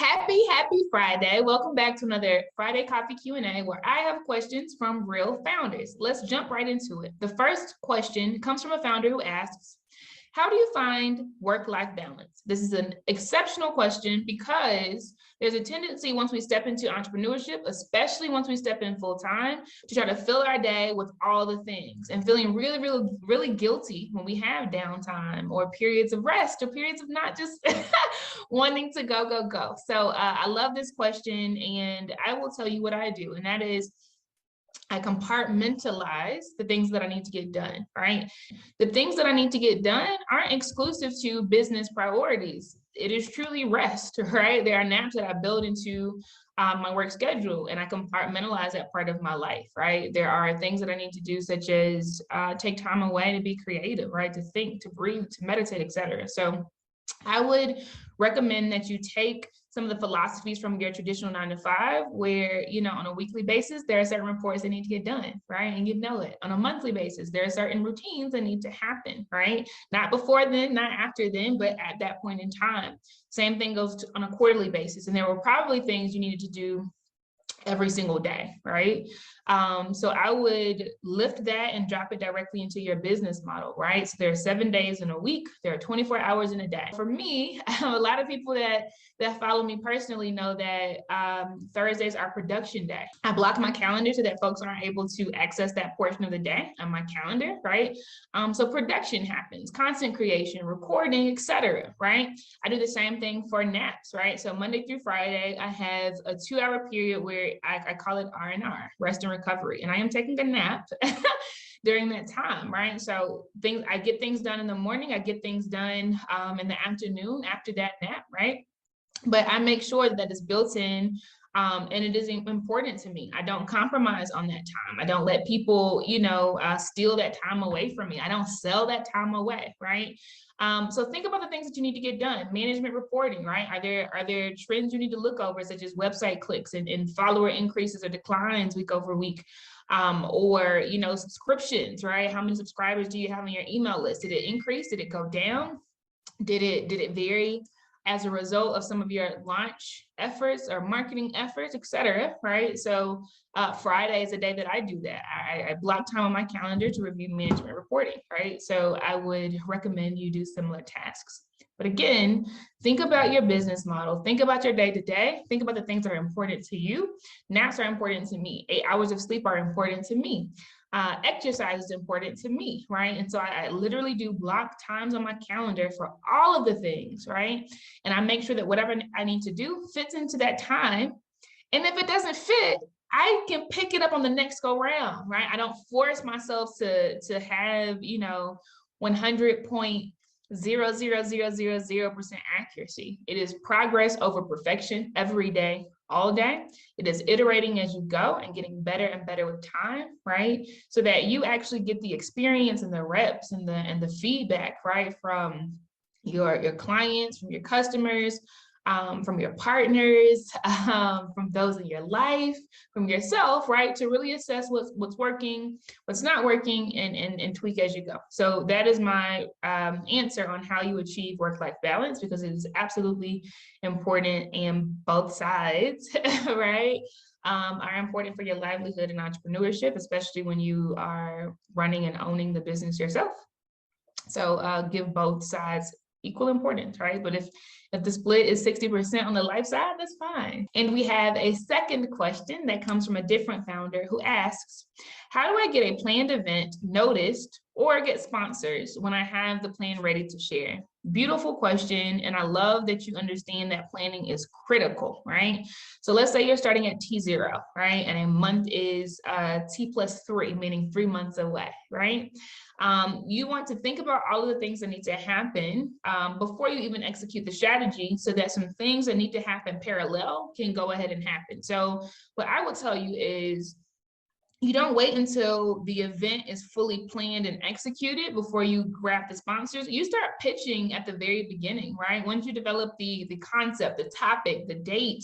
Happy Friday. Welcome back to another Friday Coffee Q&A where I have questions from real founders. Let's jump right into it. The first question comes from a founder who asks, how do you find work-life balance? This is an exceptional question because there's a tendency once we step into entrepreneurship, especially once we step in full-time, to try to fill our day with all the things and feeling really guilty when we have downtime or periods of rest or periods of not just wanting to go. So I love this question, and I will tell you what I do, and that is I compartmentalize the things that I need to get done, right? The things that I need to get done aren't exclusive to business priorities. It is truly rest, right? There are naps that I build into my work schedule, and I compartmentalize that part of my life, right? There are things that I need to do, such as take time away to be creative, right? To think, to breathe, to meditate, etc. So I would recommend that you take some of the philosophies from your traditional 9 to 5, where, on a weekly basis, there are certain reports that need to get done, right? And you know it. On a monthly basis, there are certain routines that need to happen, right? Not before then, not after then, but at that point in time. Same thing goes on a quarterly basis. And there were probably things you needed to do every single day, right? So I would lift that and drop it directly into your business model, right? So there are 7 days in a week, there are 24 hours in a day. For me, a lot of people that follow me personally know that Thursdays are production day. I block my calendar so that folks aren't able to access that portion of the day on my calendar, right? So production happens, content creation, recording, etc., right? I do the same thing for naps, right? So Monday through Friday, I have a 2-hour period where I call it R&R, rest and recovery, and I am taking a nap during that time, right? So I get things done in the morning, I get things done in the afternoon after that nap, right? But I make sure that it's built in, and it is important to me. I don't compromise on that time. I don't let people, steal that time away from me. I don't sell that time away, right? So think about the things that you need to get done. Management reporting, right? Are there trends you need to look over, such as website clicks and follower increases or declines week over week? Or subscriptions, right? How many subscribers do you have on your email list? Did it increase? Did it go down? Did it vary as a result of some of your launch efforts or marketing efforts, etc., right? So Friday is a day that I do that. I block time on my calendar to review management reporting, right? So I would recommend you do similar tasks. But again, think about your business model. Think about your day-to-day. Think about the things that are important to you. Naps are important to me. 8 hours of sleep are important to me. Exercise is important to me, right? And so I literally do block times on my calendar for all of the things, right? And I make sure that whatever I need to do fits into that time. And if it doesn't fit, I can pick it up on the next go round, right? I don't force myself to have, 100.00000% accuracy. It is progress over perfection every day, all day. It is iterating as you go and getting better and better with time, right? So that you actually get the experience and the reps and the feedback, right, from your clients, from your customers, from your partners, from those in your life, from yourself, right, to really assess what's working, what's not working, and tweak as you go. So that is my answer on how you achieve work-life balance, because it is absolutely important, and both sides, right, are important for your livelihood and entrepreneurship, especially when you are running and owning the business yourself. So give both sides equal importance, right? But if the split is 60% on the life side, that's fine. And we have a second question that comes from a different founder who asks, how do I get a planned event noticed or get sponsors when I have the plan ready to share? Beautiful question. And I love that you understand that planning is critical, right? So let's say you're starting at T0, right? And a month is T+3, meaning 3 months away, right? You want to think about all of the things that need to happen before you even execute the strategy, so that some things that need to happen parallel can go ahead and happen. So what I would tell you is, you don't wait until the event is fully planned and executed before you grab the sponsors. You start pitching at the very beginning, right? Once you develop the concept, the topic, the date,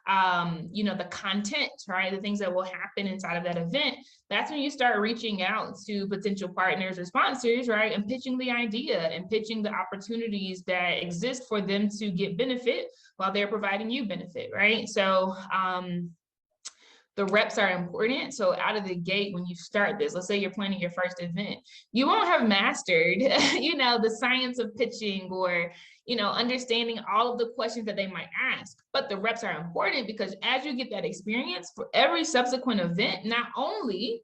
the content, right? The things that will happen inside of that event. That's when you start reaching out to potential partners or sponsors, right? And pitching the idea and pitching the opportunities that exist for them to get benefit while they're providing you benefit, right? So the reps are important. So out of the gate, when you start this, let's say you're planning your first event, you won't have mastered, the science of pitching or, understanding all of the questions that they might ask. But the reps are important because as you get that experience for every subsequent event, not only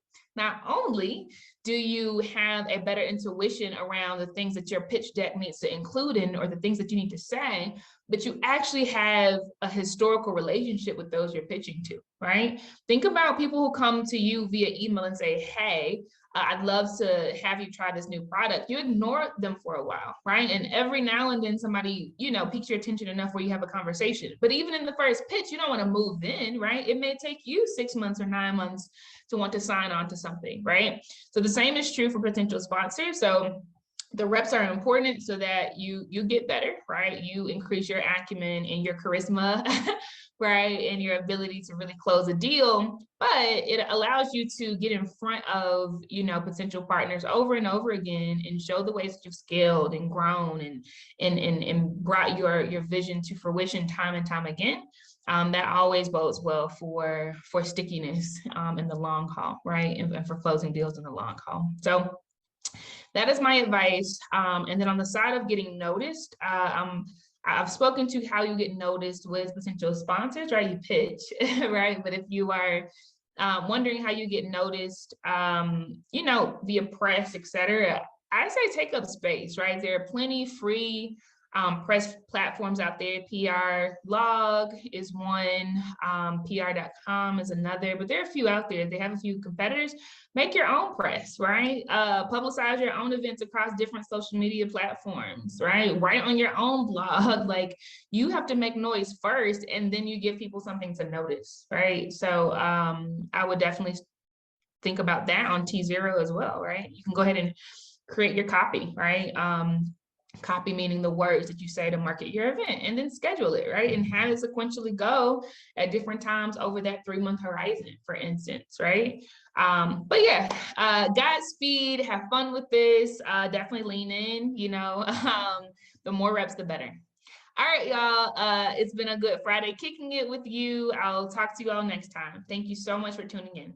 do you have a better intuition around the things that your pitch deck needs to include in, or the things that you need to say, but you actually have a historical relationship with those you're pitching to, right? Think about people who come to you via email and say, hey, I'd love to have you try this new product. You ignore them for a while, right? And every now and then somebody, piques your attention enough where you have a conversation. But even in the first pitch, you don't want to move in, right? It may take you 6 months or 9 months to want to sign on to something, right? So the same is true for potential sponsors. So the reps are important so that you get better, right? You increase your acumen and your charisma, right? And your ability to really close a deal, but it allows you to get in front of, potential partners over and over again and show the ways that you've scaled and grown and brought your vision to fruition time and time again. That always bodes well for stickiness in the long haul, right? And for closing deals in the long haul. So that is my advice. And then on the side of getting noticed, I've spoken to how you get noticed with potential sponsors, right? You pitch, right? But if you are wondering how you get noticed, via press, et cetera, I say take up space, right? There are plenty free press platforms out there. PR Log is one, PR.com is another, but there are a few out there. They have a few competitors. Make your own press, right? Publicize your own events across different social media platforms, right? Write on your own blog. Like, you have to make noise first, and then you give people something to notice, right? So I would definitely think about that on T0 as well, right? You can go ahead and create your copy, right? Copy meaning the words that you say to market your event, and then schedule it, right? And have it sequentially go at different times over that 3-month horizon, for instance, right? But yeah, Godspeed, have fun with this, definitely lean in, the more reps, the better. All right, y'all, it's been a good Friday kicking it with you. I'll talk to you all next time. Thank you so much for tuning in.